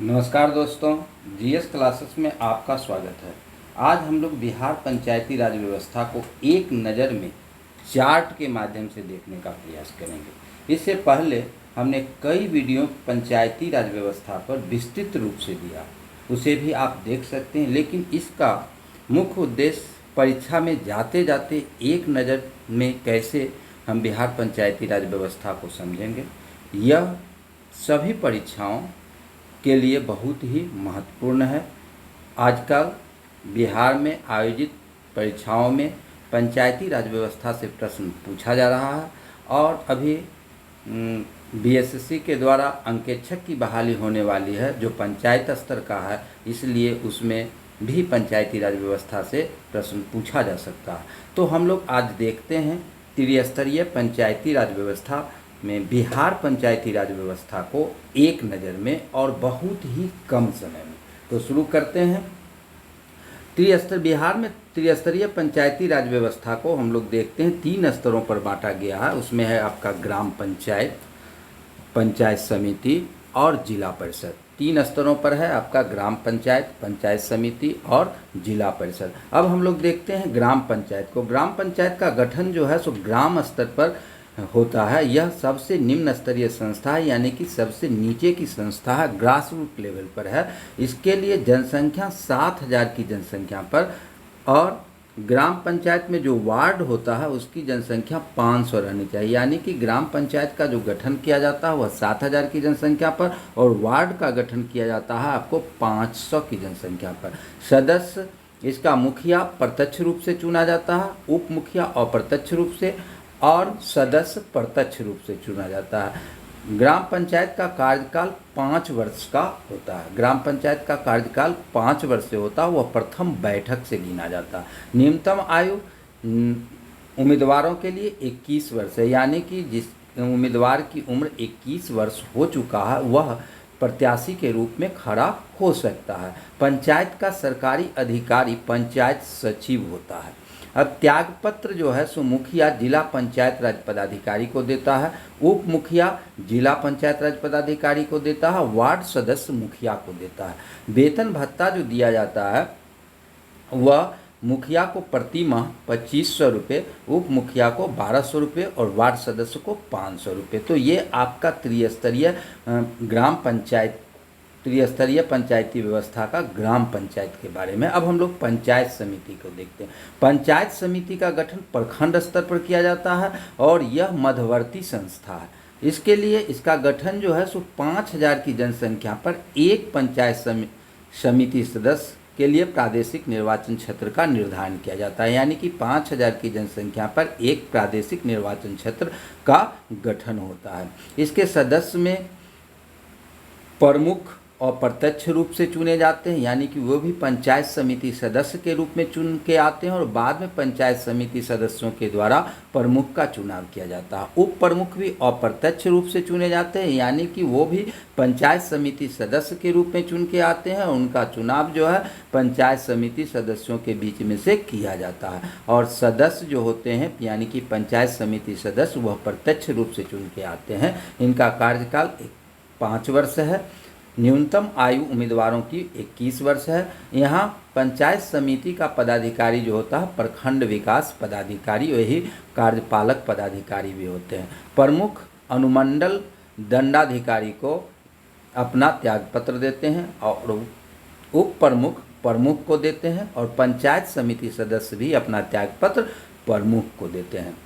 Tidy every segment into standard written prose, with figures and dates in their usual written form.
नमस्कार दोस्तों, GS classes में आपका स्वागत है। आज हम लोग बिहार पंचायती राज व्यवस्था को एक नज़र में चार्ट के माध्यम से देखने का प्रयास करेंगे। इससे पहले हमने कई वीडियो पंचायती राज व्यवस्था पर विस्तृत रूप से दिया, उसे भी आप देख सकते हैं। लेकिन इसका मुख्य उद्देश्य परीक्षा में जाते जाते एक नज़र में कैसे हम बिहार पंचायती राज व्यवस्था को समझेंगे, यह सभी परीक्षाओं के लिए बहुत ही महत्वपूर्ण है। आजकल बिहार में आयोजित परीक्षाओं में पंचायती राज व्यवस्था से प्रश्न पूछा जा रहा है और अभी बीएसएससी के द्वारा अंकेक्षक की बहाली होने वाली है जो पंचायत स्तर का है, इसलिए उसमें भी पंचायती राज व्यवस्था से प्रश्न पूछा जा सकता है। तो हम लोग आज देखते हैं त्रिस्तरीय पंचायती राज व्यवस्था में बिहार पंचायती राज व्यवस्था को एक नज़र में और बहुत ही कम समय में। तो शुरू करते हैं। बिहार में त्रिस्तरीय पंचायती राज व्यवस्था को हम लोग देखते हैं 3 स्तरों पर बांटा गया है। उसमें है आपका ग्राम पंचायत, पंचायत समिति और जिला परिषद। 3 स्तरों पर है आपका ग्राम पंचायत, पंचायत समिति और जिला परिषद। अब हम लोग देखते हैं ग्राम पंचायत को। ग्राम पंचायत का गठन जो है सो ग्राम स्तर पर होता है। यह सबसे निम्न स्तरीय संस्था है, यानी कि सबसे नीचे की संस्था है, ग्रास रूट लेवल पर है। इसके लिए जनसंख्या 7,000 की जनसंख्या पर, और ग्राम पंचायत में जो वार्ड होता है उसकी जनसंख्या 500 रहनी चाहिए। यानी कि ग्राम पंचायत का जो गठन किया जाता है वह 7,000 की जनसंख्या पर और वार्ड का गठन किया जाता है आपको 500 की जनसंख्या पर। सदस्य, इसका मुखिया प्रत्यक्ष रूप से चुना जाता है, उप मुखिया अप्रत्यक्ष रूप से और सदस्य प्रत्यक्ष रूप से चुना जाता है। ग्राम पंचायत का कार्यकाल 5 वर्ष का होता है। ग्राम पंचायत का कार्यकाल 5 वर्ष से होता है, वह प्रथम बैठक से गिना जाता है। न्यूनतम आयु उम्मीदवारों के लिए 21 वर्ष है, यानी कि जिस उम्मीदवार की उम्र 21 वर्ष हो चुका है वह प्रत्याशी के रूप में खड़ा हो सकता है। पंचायत का सरकारी अधिकारी पंचायत सचिव होता है। अब त्यागपत्र जो है सो मुखिया जिला पंचायत राज पदाधिकारी को देता है, उप मुखिया जिला पंचायत राज पदाधिकारी को देता है, वार्ड सदस्य मुखिया को देता है। वेतन भत्ता जो दिया जाता है वह मुखिया को प्रति माह 2500 रुपये, उप मुखिया को 1200 रुपये और वार्ड सदस्य को 500 रुपये। तो ये आपका त्रिस्तरीय पंचायती व्यवस्था का ग्राम पंचायत के बारे में। अब हम लोग पंचायत समिति को देखते हैं। पंचायत समिति का गठन प्रखंड स्तर पर किया जाता है और यह मध्यवर्ती संस्था है। इसके लिए इसका गठन जो है सो 5,000 की जनसंख्या पर एक पंचायत समिति सदस्य के लिए प्रादेशिक निर्वाचन क्षेत्र का निर्धारण किया जाता है। यानी कि 5,000 की जनसंख्या पर एक प्रादेशिक निर्वाचन क्षेत्र का गठन होता है। इसके सदस्य में प्रमुख और प्रत्यक्ष रूप से चुने जाते हैं, यानी कि वो भी पंचायत समिति सदस्य के रूप में चुन के आते हैं और बाद में पंचायत समिति सदस्यों के द्वारा प्रमुख का चुनाव किया जाता है। उप प्रमुख भी अप्रत्यक्ष रूप से चुने जाते हैं, यानी कि वो भी पंचायत समिति सदस्य के रूप में चुन के आते हैं और उनका चुनाव जो है पंचायत समिति सदस्यों के बीच में से किया जाता है। और सदस्य जो होते हैं यानी कि पंचायत समिति सदस्य वह प्रत्यक्ष रूप से चुन के आते हैं। इनका कार्यकाल 5 वर्ष है। न्यूनतम आयु उम्मीदवारों की 21 वर्ष है। यहाँ पंचायत समिति का पदाधिकारी जो होता है प्रखंड विकास पदाधिकारी, वही कार्यपालक पदाधिकारी भी होते हैं। प्रमुख अनुमंडल दंडाधिकारी को अपना त्यागपत्र देते हैं और उप प्रमुख प्रमुख को देते हैं और पंचायत समिति सदस्य भी अपना त्यागपत्र प्रमुख को देते हैं।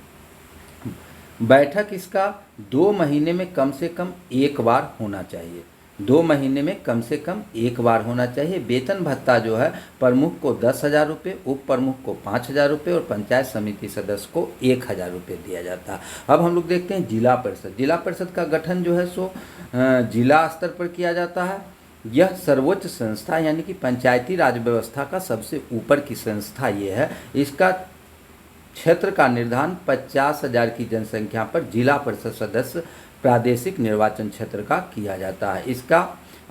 बैठक इसका 2 महीने में कम से कम एक बार होना चाहिए। 2 महीने में कम से कम एक बार होना चाहिए। वेतन भत्ता जो है प्रमुख को 10,000 रुपये, उप प्रमुख को 5,000 रुपये और पंचायत समिति सदस्य को 1,000 रुपये दिया जाता है। अब हम लोग देखते हैं जिला परिषद। जिला परिषद का गठन जो है सो जिला स्तर पर किया जाता है। यह सर्वोच्च संस्था यानी कि पंचायती राज व्यवस्था का सबसे ऊपर की संस्था ये है। इसका क्षेत्र का निर्धारण 50,000 की जनसंख्या पर जिला परिषद सदस्य प्रादेशिक निर्वाचन क्षेत्र का किया जाता है। इसका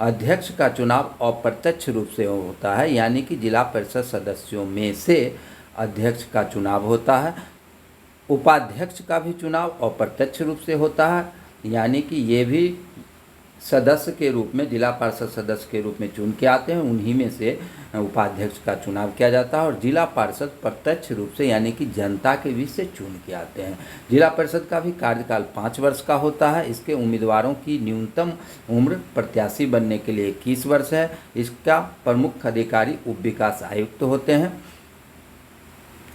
अध्यक्ष का चुनाव अप्रत्यक्ष रूप से होता है, यानी कि जिला परिषद सदस्यों में से अध्यक्ष का चुनाव होता है। उपाध्यक्ष का भी चुनाव अप्रत्यक्ष रूप से होता है, यानी कि ये भी सदस्य के रूप में, जिला पार्षद सदस्य के रूप में चुन के आते हैं, उन्हीं में से उपाध्यक्ष का चुनाव किया जाता है। और जिला पार्षद प्रत्यक्ष रूप से यानी कि जनता के बीच से चुन के आते हैं। जिला परिषद का भी कार्यकाल 5 वर्ष का होता है। इसके उम्मीदवारों की न्यूनतम उम्र प्रत्याशी बनने के लिए 21 वर्ष है। इसका प्रमुख अधिकारी उप विकास आयुक्त होते हैं।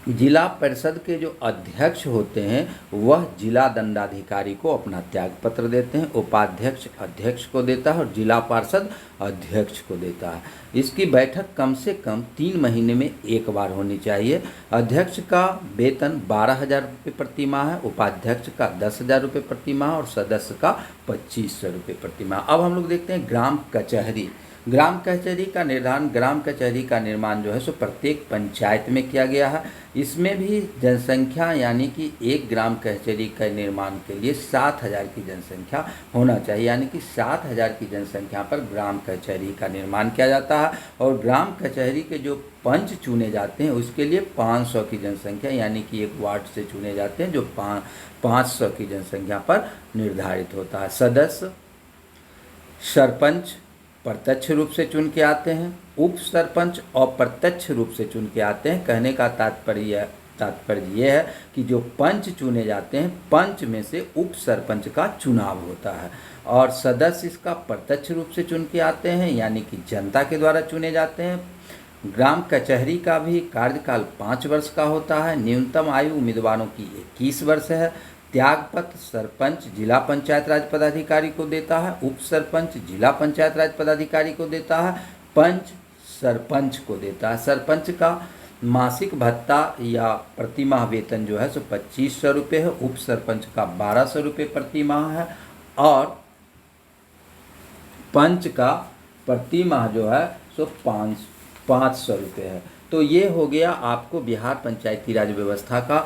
जिला परिषद के जो अध्यक्ष होते हैं वह जिला दंडाधिकारी को अपना त्याग पत्र देते हैं। उपाध्यक्ष अध्यक्ष को देता है और जिला पार्षद अध्यक्ष को देता है। इसकी बैठक कम से कम 3 महीने में एक बार होनी चाहिए। अध्यक्ष का वेतन 12,000 रुपये प्रति माह है, उपाध्यक्ष का 10,000 रुपये प्रति माह और सदस्य का 2,500 रुपये प्रति माह। अब हम लोग देखते हैं ग्राम कचहरी। ग्राम कचहरी का निर्धारण, ग्राम कचहरी का निर्माण जो है सो प्रत्येक पंचायत में किया गया है। इसमें भी जनसंख्या यानी कि एक ग्राम कचहरी के निर्माण के लिए 7,000 की जनसंख्या होना चाहिए, यानी कि 7,000 की जनसंख्या पर ग्राम कचहरी का निर्माण किया जाता है। और ग्राम कचहरी के जो पंच चुने जाते हैं उसके लिए 500 की जनसंख्या यानी कि एक वार्ड से चुने जाते हैं जो 500 की जनसंख्या पर निर्धारित होता है। सदस्य सरपंच प्रत्यक्ष रूप से चुन के आते हैं, उप सरपंच अप्रत्यक्ष रूप से चुन के आते हैं। कहने का तात्पर्य ये है कि जो पंच चुने जाते हैं, पंच में से उप सरपंच का चुनाव होता है। और सदस्य इसका प्रत्यक्ष रूप से चुन के आते हैं यानी कि जनता के द्वारा चुने जाते हैं। ग्राम कचहरी का भी कार्यकाल 5 वर्ष का होता है। न्यूनतम आयु उम्मीदवारों की 21 वर्ष है। त्यागपत्र सरपंच जिला पंचायत राज पदाधिकारी को देता है, उप सरपंच जिला पंचायत राज पदाधिकारी को देता है, पंच सरपंच को देता है। सरपंच का मासिक भत्ता या प्रतिमाह वेतन जो है सो 2,500 रुपये है, उप सरपंच का 1,200 रुपये प्रति माह है और पंच का प्रति माह जो है सो 500 रुपये है। तो ये हो गया आपको बिहार पंचायती राज व्यवस्था का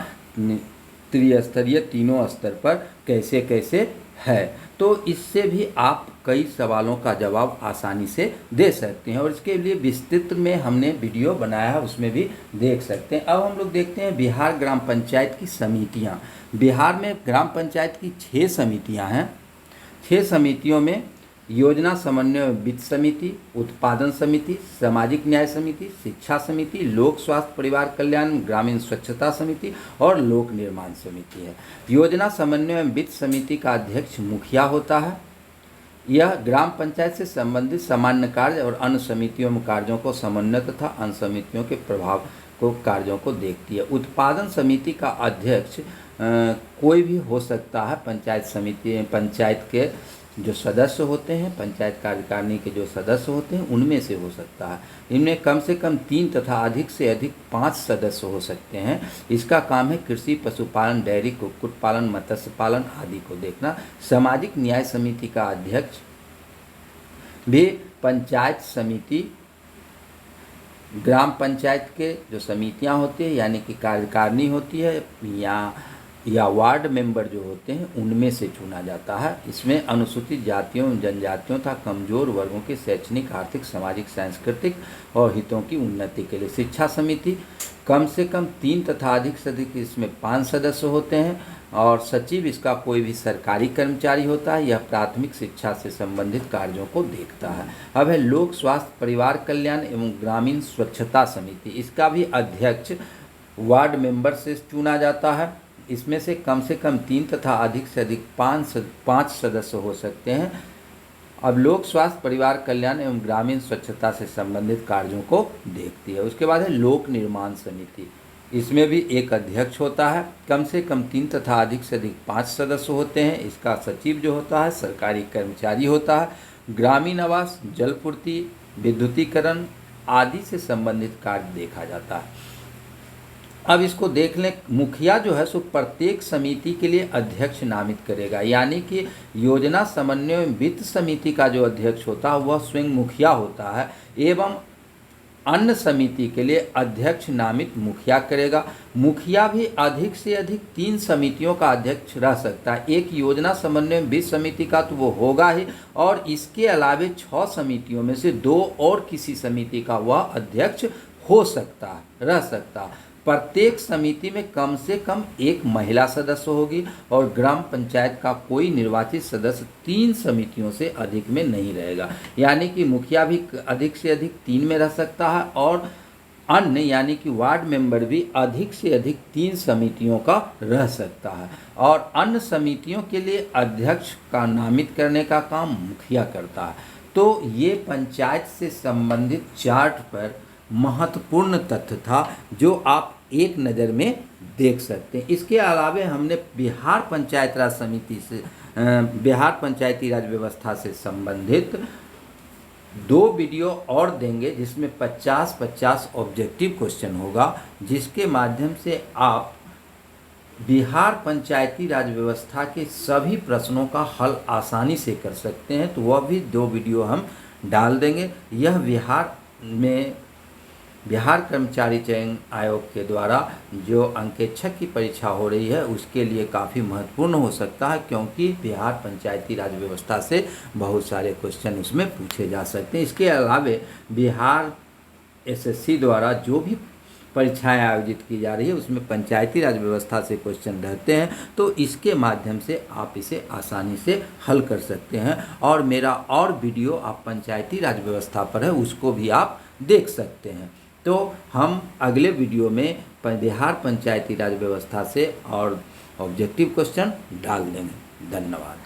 त्रिस्तरीय, तीनों स्तर पर कैसे कैसे है। तो इससे भी आप कई सवालों का जवाब आसानी से दे सकते हैं और इसके लिए विस्तृत में हमने वीडियो बनाया है, उसमें भी देख सकते हैं। अब हम लोग देखते हैं बिहार ग्राम पंचायत की समितियां। बिहार में ग्राम पंचायत की 6 समितियां हैं। 6 समितियों में योजना समन्वय वित्त समिति, उत्पादन समिति, सामाजिक न्याय समिति, शिक्षा समिति, लोक स्वास्थ्य परिवार कल्याण ग्रामीण स्वच्छता समिति और लोक निर्माण समिति है। योजना समन्वय वित्त समिति का अध्यक्ष मुखिया होता है। यह ग्राम पंचायत से संबंधित सामान्य कार्य और अन्य समितियों में कार्यों को समन्वय तथा अन्य समितियों के प्रभाव को कार्यों को देखती है। उत्पादन समिति का अध्यक्ष कोई भी हो सकता है। पंचायत समिति, पंचायत के जो सदस्य होते हैं, पंचायत कार्यकारिणी के जो सदस्य होते हैं उनमें से हो सकता है। इनमें कम से कम 3 तथा अधिक से अधिक 5 सदस्य हो सकते हैं। इसका काम है कृषि, पशुपालन, डेयरी, कुक्कुट पालन, मत्स्य पालन आदि को देखना। सामाजिक न्याय समिति का अध्यक्ष भी पंचायत समिति, ग्राम पंचायत के जो समितियां होती है यानी कि कार्यकारिणी होती है या वार्ड मेंबर जो होते हैं उनमें से चुना जाता है। इसमें अनुसूचित जातियों, जनजातियों तथा कमजोर वर्गों के शैक्षणिक, आर्थिक, सामाजिक, सांस्कृतिक और हितों की उन्नति के लिए। शिक्षा समिति कम से कम 3 तथा अधिक से अधिक इसमें 5 सदस्य होते हैं और सचिव इसका कोई भी सरकारी कर्मचारी होता है। यह प्राथमिक शिक्षा से संबंधित कार्यों को देखता है। अब है लोक स्वास्थ्य परिवार कल्याण एवं ग्रामीण स्वच्छता समिति। इसका भी अध्यक्ष वार्ड मेंबर से चुना जाता है। इसमें से कम 3 तथा अधिक से अधिक 5 सदस्य हो सकते हैं। अब लोक स्वास्थ्य परिवार कल्याण एवं ग्रामीण स्वच्छता से संबंधित कार्यों को देखती है। उसके बाद है लोक निर्माण समिति। इसमें भी एक अध्यक्ष होता है। कम से कम 3 तथा अधिक से अधिक 5 सदस्य होते हैं। इसका सचिव जो होता है सरकारी कर्मचारी होता है। ग्रामीण आवास, जलपूर्ति, विद्युतीकरण आदि से संबंधित कार्य देखा जाता है। अब इसको देख लें, मुखिया जो है सो प्रत्येक समिति के लिए अध्यक्ष नामित करेगा, यानी कि योजना समन्वय वित्त समिति का जो अध्यक्ष होता है वह स्वयं मुखिया होता है एवं अन्य समिति के लिए अध्यक्ष नामित मुखिया करेगा। मुखिया भी अधिक से अधिक 3 समितियों का अध्यक्ष रह सकता है। एक योजना समन्वय वित्त समिति का तो वो होगा ही और इसके अलावे 6 समितियों में से 2 और किसी समिति का वह अध्यक्ष हो सकता है, रह सकता है। प्रत्येक समिति में कम से कम एक महिला सदस्य होगी और ग्राम पंचायत का कोई निर्वाचित सदस्य 3 समितियों से अधिक में नहीं रहेगा। यानी कि मुखिया भी अधिक से अधिक 3 में रह सकता है और अन्य यानी कि वार्ड मेंबर भी अधिक से अधिक 3 समितियों का रह सकता है। और अन्य समितियों के लिए अध्यक्ष का नामित करने का काम मुखिया करता है। तो ये पंचायत से संबंधित चार्ट पर महत्वपूर्ण तथ्य था जो आप एक नज़र में देख सकते हैं। इसके अलावा हमने बिहार पंचायत राज समिति से बिहार पंचायती राज व्यवस्था से संबंधित 2 वीडियो और देंगे जिसमें 50-50 ऑब्जेक्टिव क्वेश्चन होगा, जिसके माध्यम से आप बिहार पंचायती राज व्यवस्था के सभी प्रश्नों का हल आसानी से कर सकते हैं। तो वह भी 2 वीडियो हम डाल देंगे। यह बिहार कर्मचारी चयन आयोग के द्वारा जो अंकेक्षक की परीक्षा हो रही है उसके लिए काफ़ी महत्वपूर्ण हो सकता है, क्योंकि बिहार पंचायती राज व्यवस्था से बहुत सारे क्वेश्चन उसमें पूछे जा सकते हैं। इसके अलावा बिहार एसएससी द्वारा जो भी परीक्षाएं आयोजित की जा रही है उसमें पंचायती राज व्यवस्था से क्वेश्चन रहते हैं, तो इसके माध्यम से आप इसे आसानी से हल कर सकते हैं। और मेरा और वीडियो आप पंचायती राज व्यवस्था पर है, उसको भी आप देख सकते हैं। तो हम अगले वीडियो में बिहार पंचायती राज व्यवस्था से और ऑब्जेक्टिव क्वेश्चन डाल देंगे। धन्यवाद।